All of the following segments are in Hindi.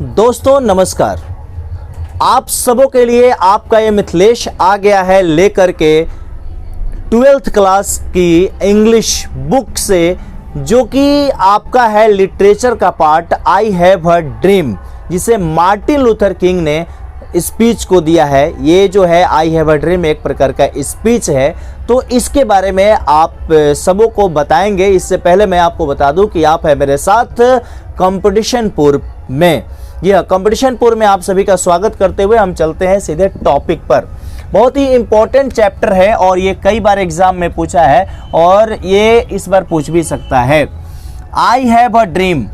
दोस्तों नमस्कार। आप सबों के लिए आपका ये मिथिलेश आ गया है लेकर के 12th क्लास की इंग्लिश बुक से, जो कि आपका है लिटरेचर का part I have a dream, जिसे मार्टिन लूथर किंग ने स्पीच को दिया है। ये जो है आई हैव अ ड्रीम एक प्रकार का स्पीच है, तो इसके बारे में आप सबों को बताएंगे। इससे पहले मैं आपको बता दूं कि आप है मेरे साथ कंपटीशन पूर्व में। यह कंपटीशन पूर्व में आप सभी का स्वागत करते हुए हम चलते हैं सीधे टॉपिक पर। बहुत ही इंपॉर्टेंट चैप्टर है और ये कई बार एग्जाम में पूछा है और ये इस बार पूछ भी सकता है। I have a dream,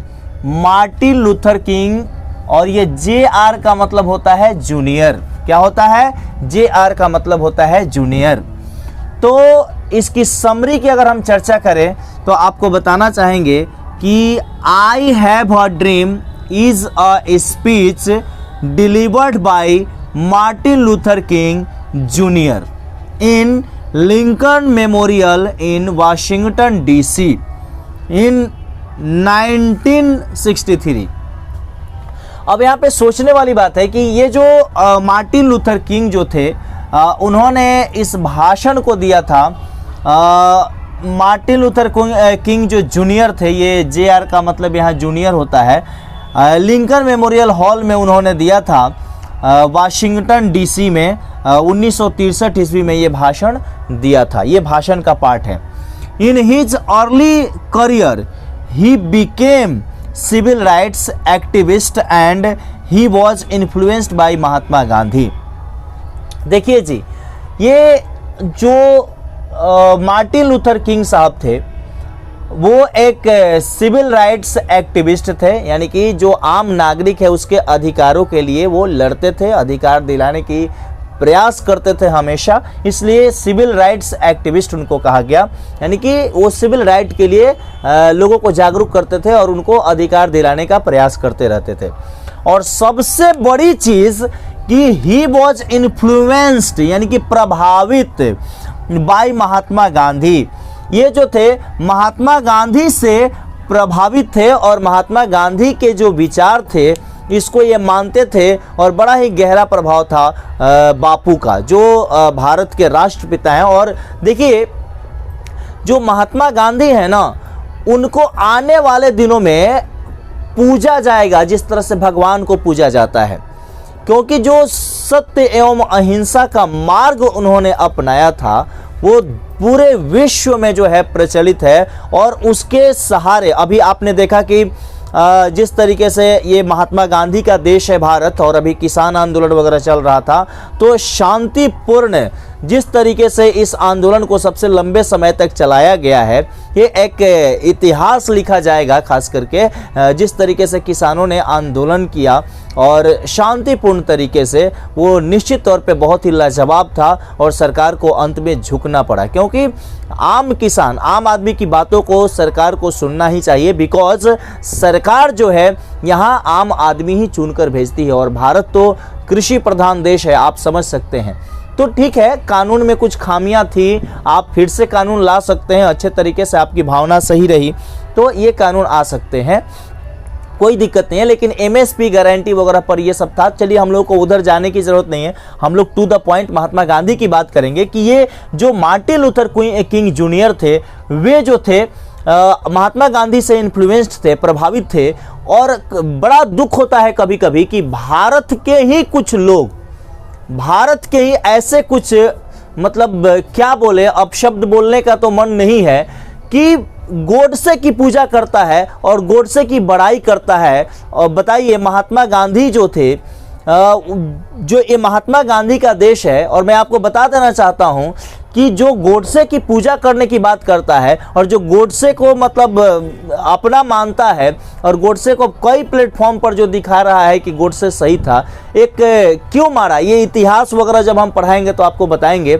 Martin Luther king, और ये JR का मतलब होता है जूनियर। क्या होता है? JR का मतलब होता है जूनियर। तो इसकी समरी की अगर हम चर्चा करें तो आपको बताना चाहेंगे कि I have a dream is a speech delivered by Martin Luther king junior in Lincoln memorial in Washington DC इन 1963। अब यहाँ पे सोचने वाली बात है कि ये जो मार्टिन लूथर किंग जो थे, उन्होंने इस भाषण को दिया था। मार्टिन लूथर किंग जो जूनियर थे, ये JR का मतलब यहाँ जूनियर होता है, लिंकन मेमोरियल हॉल में उन्होंने दिया था वाशिंगटन DC में 1963 ईस्वी में ये भाषण दिया था। ये भाषण का पार्ट है। In his early career he became civil rights activist and he was influenced by Mahatma Gandhi. देखिए जी, ये जो मार्टिन लूथर किंग साहब थे वो एक सिविल राइट्स एक्टिविस्ट थे, यानी कि जो आम नागरिक है उसके अधिकारों के लिए वो लड़ते थे, अधिकार दिलाने की प्रयास करते थे हमेशा, इसलिए सिविल राइट्स एक्टिविस्ट उनको कहा गया। यानी कि वो सिविल राइट के लिए लोगों को जागरूक करते थे और उनको अधिकार दिलाने का प्रयास करते रहते थे। और सबसे बड़ी चीज़ कि ही वॉज इन्फ्लुएंस्ड, यानी कि प्रभावित बाय महात्मा गांधी। ये जो थे महात्मा गांधी से प्रभावित थे और महात्मा गांधी के जो विचार थे इसको ये मानते थे, और बड़ा ही गहरा प्रभाव था बापू का, जो भारत के राष्ट्रपिता हैं। और देखिए, जो महात्मा गांधी है ना, उनको आने वाले दिनों में पूजा जाएगा जिस तरह से भगवान को पूजा जाता है, क्योंकि जो सत्य एवं अहिंसा का मार्ग उन्होंने अपनाया था वो पूरे विश्व में जो है प्रचलित है। और उसके सहारे अभी आपने देखा कि जिस तरीके से ये महात्मा गांधी का देश है भारत, और अभी किसान आंदोलन वगैरह चल रहा था, तो शांतिपूर्ण जिस तरीके से इस आंदोलन को सबसे लंबे समय तक चलाया गया है, ये एक इतिहास लिखा जाएगा। खास करके जिस तरीके से किसानों ने आंदोलन किया और शांतिपूर्ण तरीके से, वो निश्चित तौर पे बहुत ही लाजवाब था और सरकार को अंत में झुकना पड़ा, क्योंकि आम किसान, आम आदमी की बातों को सरकार को सुनना ही चाहिए, बिकॉज सरकार जो है यहाँ आम आदमी ही चुनकर भेजती है, और भारत तो कृषि प्रधान देश है, आप समझ सकते हैं। तो ठीक है, कानून में कुछ खामियां थी, आप फिर से कानून ला सकते हैं, अच्छे तरीके से आपकी भावना सही रही तो ये कानून आ सकते हैं, कोई दिक्कत नहीं है। लेकिन MSP गारंटी वगैरह पर ये सब था। चलिए, हम लोग को उधर जाने की जरूरत नहीं है, हम लोग to the point Mahatma Gandhi की बात करेंगे कि ये जो मार्टिन लूथर किंग जूनियर थे, वे जो थे महात्मा गांधी से इन्फ्लुएंस्ड थे, प्रभावित थे। और बड़ा दुख होता है कभी कभी कि भारत के ही कुछ लोग, भारत के ही ऐसे कुछ, मतलब क्या बोले, अपशब्द बोलने का तो मन नहीं है, कि गोडसे की पूजा करता है और गोडसे की बड़ाई करता है। और बताइए, महात्मा गांधी जो थे, जो ये महात्मा गांधी का देश है, और मैं आपको बता देना चाहता हूं कि जो गोडसे की पूजा करने की बात करता है और जो गोडसे को मतलब अपना मानता है और गोडसे को कई प्लेटफॉर्म पर जो दिखा रहा है कि गोडसे सही था, एक क्यों मारा, ये इतिहास वगैरह जब हम पढ़ाएंगे तो आपको बताएंगे,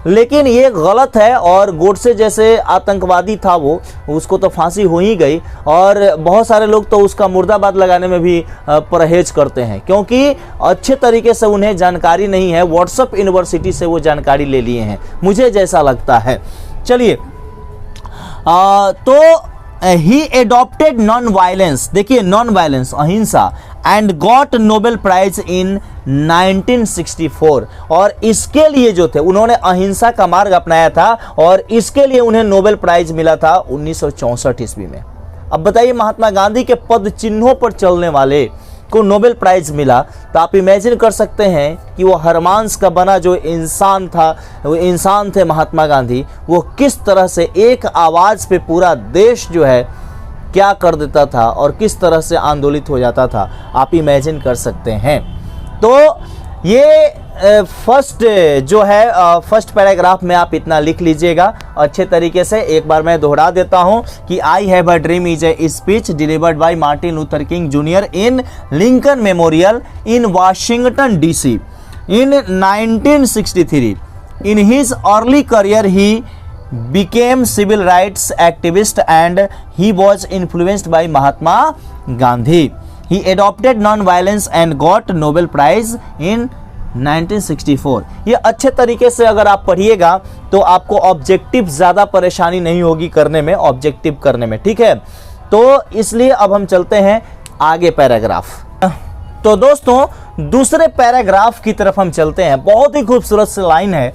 लेकिन ये गलत है। और गोडसे जैसे आतंकवादी था वो, उसको तो फांसी हो ही गई, और बहुत सारे लोग तो उसका मुर्दाबाद लगाने में भी परहेज करते हैं, क्योंकि अच्छे तरीके से उन्हें जानकारी नहीं है। व्हाट्सएप यूनिवर्सिटी से वो जानकारी ले लिए हैं, मुझे जैसा लगता है। चलिए, तो ही एडॉप्टेड नॉन वायलेंस, देखिए नॉन वायलेंस, अहिंसा, and got Nobel prize in 1964, और इसके लिए जो थे उन्होंने अहिंसा का मार्ग अपनाया था और इसके लिए उन्हें नोबेल प्राइज मिला था 1964 ईस्वी में। अब बताइए महात्मा गांधी के पद चिन्हों पर चलने वाले को नोबेल प्राइज मिला, तो आप इमेजिन कर सकते हैं कि वो हरमांस का बना जो इंसान था, वो इंसान थे महात्मा गांधी, वो किस तरह से एक आवाज़ पे पूरा देश जो है क्या कर देता था और किस तरह से आंदोलित हो जाता था, आप इमेजिन कर सकते हैं। तो ये फर्स्ट जो है फर्स्ट पैराग्राफ में आप इतना लिख लीजिएगा अच्छे तरीके से। एक बार मैं दोहरा देता हूं कि I have a dream is a speech delivered by Martin Luther king junior in Lincoln memorial in Washington DC in 1963। In his early career he became civil rights activist and he was influenced by Mahatma Gandhi. He adopted non-violence and got Nobel Prize in 1964। ये अच्छे तरीके से अगर आप पढ़िएगा तो आपको ऑब्जेक्टिव ज़्यादा परेशानी नहीं होगी करने में, ऑब्जेक्टिव करने में, ठीक है। तो इसलिए अब हम चलते हैं आगे पैराग्राफ। तो दोस्तों दूसरे पैराग्राफ की तरफ हम चलते हैं। बहुत ही खूबसूरत सी लाइन है।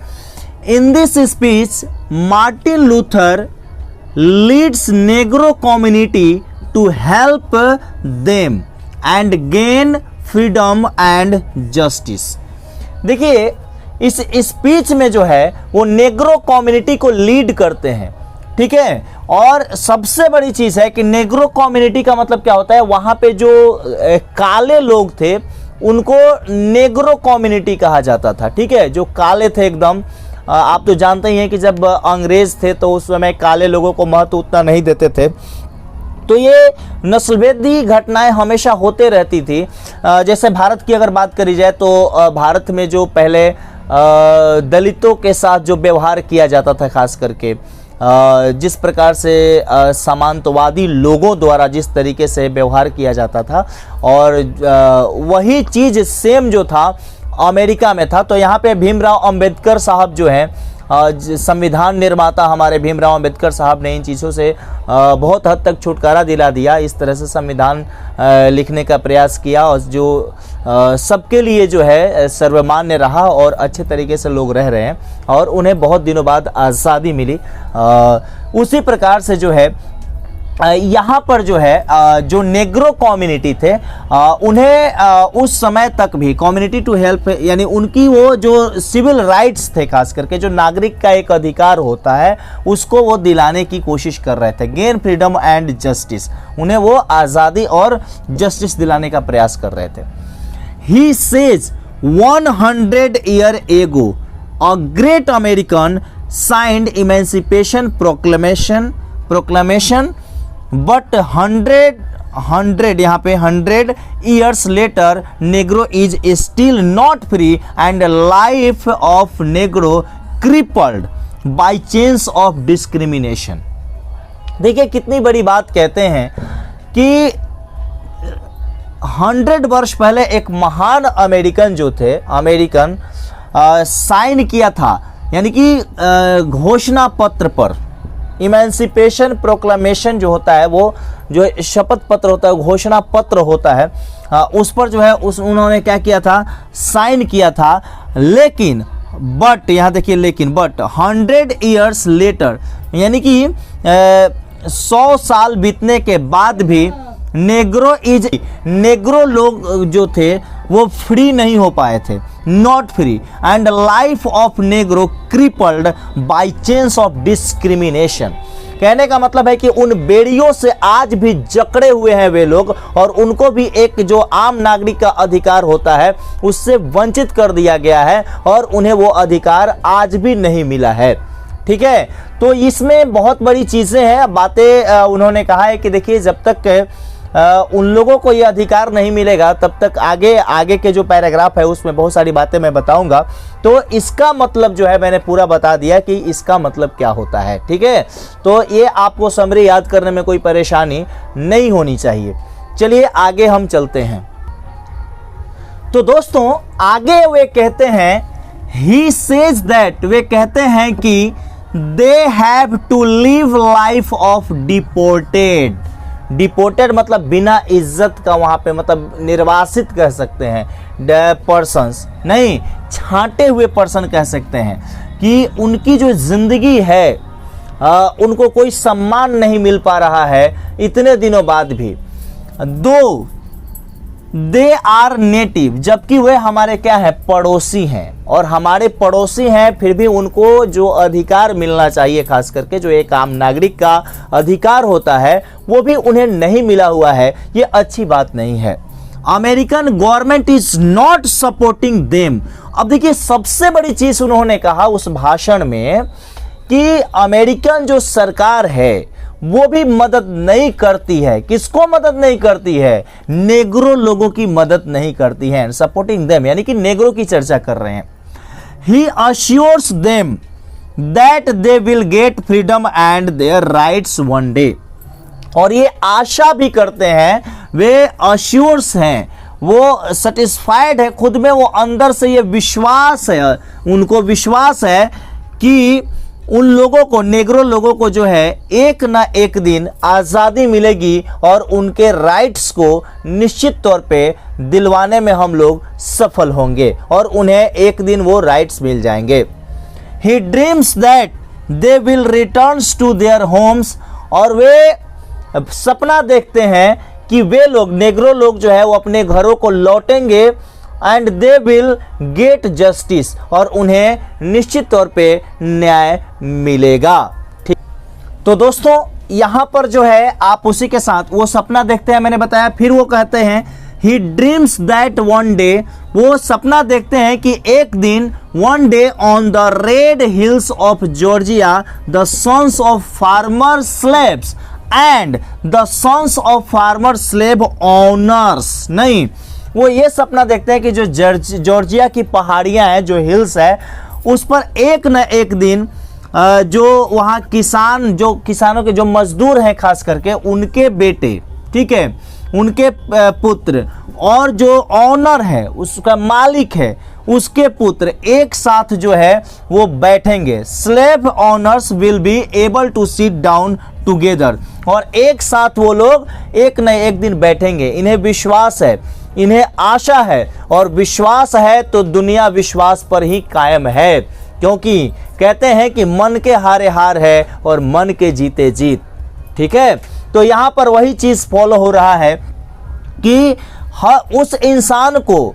In this speech, Martin Luther leads Negro community to help them and gain freedom and justice। देखिए इस स्पीच में जो है वो नेग्रो कम्युनिटी को लीड करते हैं, ठीक है। और सबसे बड़ी चीज़ है कि नेग्रो कम्युनिटी का मतलब क्या होता है, वहाँ पे जो काले लोग थे उनको नेग्रो कम्युनिटी कहा जाता था, ठीक है। जो काले थे एकदम, आप तो जानते ही हैं कि जब अंग्रेज थे तो उस समय काले लोगों को महत्व उतना नहीं देते थे। तो ये नस्लभेदी घटनाएं हमेशा होते रहती थी। जैसे भारत की अगर बात करी जाए तो भारत में जो पहले दलितों के साथ जो व्यवहार किया जाता था, खास करके जिस प्रकार से सामंतवादी लोगों द्वारा जिस तरीके से व्यवहार किया जाता था, और वही चीज़ सेम जो था अमेरिका में था। तो यहाँ पे भीमराव अंबेडकर साहब जो हैं, संविधान निर्माता हमारे भीमराव अंबेडकर साहब ने इन चीज़ों से बहुत हद तक छुटकारा दिला दिया। इस तरह से संविधान लिखने का प्रयास किया और जो सबके लिए जो है सर्वमान्य रहा और अच्छे तरीके से लोग रह रहे हैं और उन्हें बहुत दिनों बाद आज़ादी मिली। उसी प्रकार से जो है यहाँ पर जो है जो नेग्रो कम्युनिटी थे उन्हें उस समय तक भी कम्युनिटी टू हेल्प, यानी उनकी वो जो सिविल राइट्स थे, खास करके जो नागरिक का एक अधिकार होता है उसको वो दिलाने की कोशिश कर रहे थे। गेन फ्रीडम एंड जस्टिस, उन्हें वो आज़ादी और जस्टिस दिलाने का प्रयास कर रहे थे। He says 100 years ago a great American signed emancipation proclamation but 100 यहाँ पे 100 years later Negro is still not free and life of Negro crippled by chains of discrimination। देखिए कितनी बड़ी बात कहते हैं कि 100 वर्ष पहले एक महान अमेरिकन जो थे, अमेरिकन साइन किया था, यानी कि घोषणा पत्र पर, इमेंसिपेशन प्रोक्लामेशन जो होता है, वो जो शपथ पत्र होता है, घोषणा पत्र होता है, उस पर जो है उन्होंने क्या किया था, साइन किया था। लेकिन बट, यहाँ देखिए लेकिन बट 100 years later, यानी कि 100 साल बीतने के बाद भी नेग्रो लोग जो थे वो फ्री नहीं हो पाए थे, not free, and life of negro crippled by chains of discrimination. कहने का मतलब है कि उन बेड़ियों से आज भी जकड़े हुए हैं वे लोग और उनको भी एक जो आम नागरिक का अधिकार होता है उससे वंचित कर दिया गया है और उन्हें वो अधिकार आज भी नहीं मिला है, ठीक है। तो इसमें बहुत बड़ी चीज़ें हैं, बातें उन्होंने कहा है कि देखिए जब तक उन लोगों को ये अधिकार नहीं मिलेगा तब तक आगे के जो पैराग्राफ है उसमें बहुत सारी बातें मैं बताऊंगा। तो इसका मतलब जो है मैंने पूरा बता दिया कि इसका मतलब क्या होता है, ठीक है। तो ये आपको समरी याद करने में कोई परेशानी नहीं होनी चाहिए। चलिए आगे हम चलते हैं। तो दोस्तों आगे वे कहते हैं, ही सेज दैट, वे कहते हैं कि they have to live life of deported. Deported मतलब बिना इज्जत का, वहां पे मतलब निर्वासित कह सकते हैं, पर्सन्स नहीं, छांटे हुए पर्सन कह सकते हैं कि उनकी जो जिंदगी है उनको कोई सम्मान नहीं मिल पा रहा है इतने दिनों बाद भी। दो दे आर नेटिव, जबकि वे हमारे क्या है, पड़ोसी हैं, और हमारे पड़ोसी हैं फिर भी उनको जो अधिकार मिलना चाहिए, खास करके जो एक आम नागरिक का अधिकार होता है वो भी उन्हें नहीं मिला हुआ है, ये अच्छी बात नहीं है। American government is not supporting them. अब देखिए सबसे बड़ी चीज उन्होंने कहा उस भाषण में कि अमेरिकन जो सरकार है वो भी मदद नहीं करती है। किसको मदद नहीं करती है? नेग्रो लोगों की मदद नहीं करती है। सपोर्टिंग देम यानी कि नेग्रो की चर्चा कर रहे हैं। He assures them that they will get freedom and their rights one day. और ये आशा भी करते हैं, वे अश्योर्स हैं, वो सेटिस्फाइड है खुद में, वो अंदर से ये विश्वास है, उनको विश्वास है कि उन लोगों को, नेग्रो लोगों को जो है एक ना एक दिन आज़ादी मिलेगी और उनके राइट्स को निश्चित तौर पे दिलवाने में हम लोग सफल होंगे और उन्हें एक दिन वो राइट्स मिल जाएंगे। He dreams that they will returns to their homes. और वे सपना देखते हैं कि वे लोग, नेग्रो लोग जो है वो अपने घरों को लौटेंगे and they will gate justice, और उन्हें निश्चित तौर पे न्याय मिलेगा। ठीक, तो दोस्तों यहाँ पर जो है आप उसी के साथ वो सपना देखते हैं, मैंने बताया। फिर वो कहते हैं he dreams that one day, वो सपना देखते हैं कि एक दिन, one day on the red hills of Georgia the sons of former slaves and the sons of former slave owners, नहीं, वो ये सपना देखते हैं कि जो जॉर्जिया की पहाड़ियां हैं, जो हिल्स है, उस पर एक न एक दिन जो वहाँ किसान, जो किसानों के जो मजदूर हैं खास करके, उनके बेटे, ठीक है, उनके पुत्र, और जो ऑनर है, उसका मालिक है, उसके पुत्र एक साथ जो है वो बैठेंगे। Slave owners will be able to sit down together, और एक साथ वो लोग एक न एक दिन बैठेंगे। इन्हें विश्वास है, इन्हें आशा है, और विश्वास है तो दुनिया विश्वास पर ही कायम है, क्योंकि कहते हैं कि मन के हारे हार है और मन के जीते जीत। ठीक है, तो यहाँ पर वही चीज़ फॉलो हो रहा है कि उस इंसान को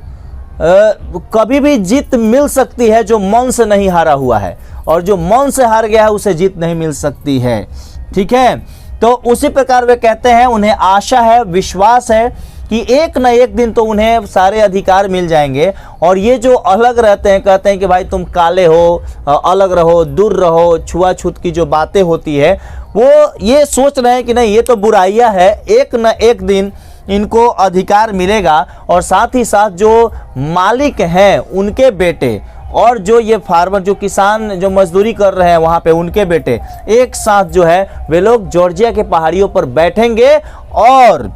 कभी भी जीत मिल सकती है जो मन से नहीं हारा हुआ है, और जो मन से हार गया है उसे जीत नहीं मिल सकती है। ठीक है, तो उसी प्रकार वे कहते हैं, उन्हें आशा है, विश्वास है कि एक न एक दिन तो उन्हें सारे अधिकार मिल जाएंगे। और ये जो अलग रहते हैं, कहते हैं कि भाई तुम काले हो, अलग रहो, दूर रहो, छुआछूत की जो बातें होती है, वो ये सोच रहे हैं कि नहीं, ये तो बुराइयां है, एक न एक दिन इनको अधिकार मिलेगा। और साथ ही साथ जो मालिक हैं उनके बेटे, और जो ये फार्मर, जो किसान जो मजदूरी कर रहे हैं वहाँ पे, उनके बेटे एक साथ जो है वे लोग जॉर्जिया के पहाड़ियों पर बैठेंगे और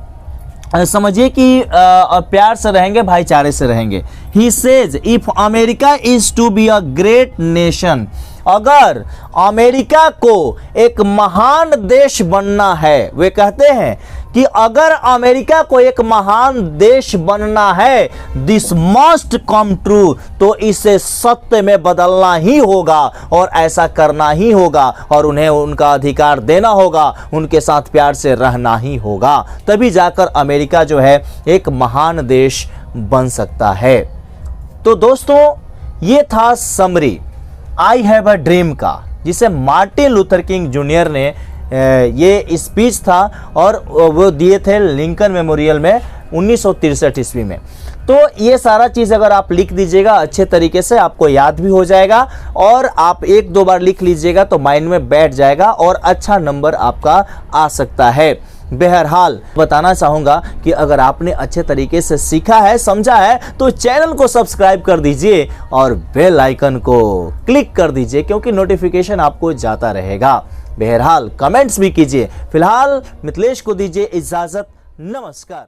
समझिए कि प्यार से रहेंगे, भाईचारे से रहेंगे। He says if America is to be a great nation, अगर अमेरिका को एक महान देश बनना है, वे कहते हैं कि अगर अमेरिका को एक महान देश बनना है, दिस मस्ट कम ट्रू, तो इसे सत्य में बदलना ही होगा और ऐसा करना ही होगा, और उन्हें उनका अधिकार देना होगा, उनके साथ प्यार से रहना ही होगा, तभी जाकर अमेरिका जो है एक महान देश बन सकता है। तो दोस्तों ये था summary I have a dream का, जिसे मार्टिन लूथर किंग जूनियर ने ये स्पीच था और वो दिए थे लिंकन मेमोरियल में 1963 ईस्वी में। तो ये सारा चीज़ अगर आप लिख दीजिएगा अच्छे तरीके से, आपको याद भी हो जाएगा, और आप एक दो बार लिख लीजिएगा तो माइंड में बैठ जाएगा और अच्छा नंबर आपका आ सकता है। बहरहाल बताना चाहूँगा कि अगर आपने अच्छे तरीके से सीखा है, समझा है, तो चैनल को सब्सक्राइब कर दीजिए और बेल आइकन को क्लिक कर दीजिए, क्योंकि नोटिफिकेशन आपको जाता रहेगा। बहरहाल कमेंट्स भी कीजिए। फिलहाल मिथिलेश को दीजिए इजाज़त, नमस्कार।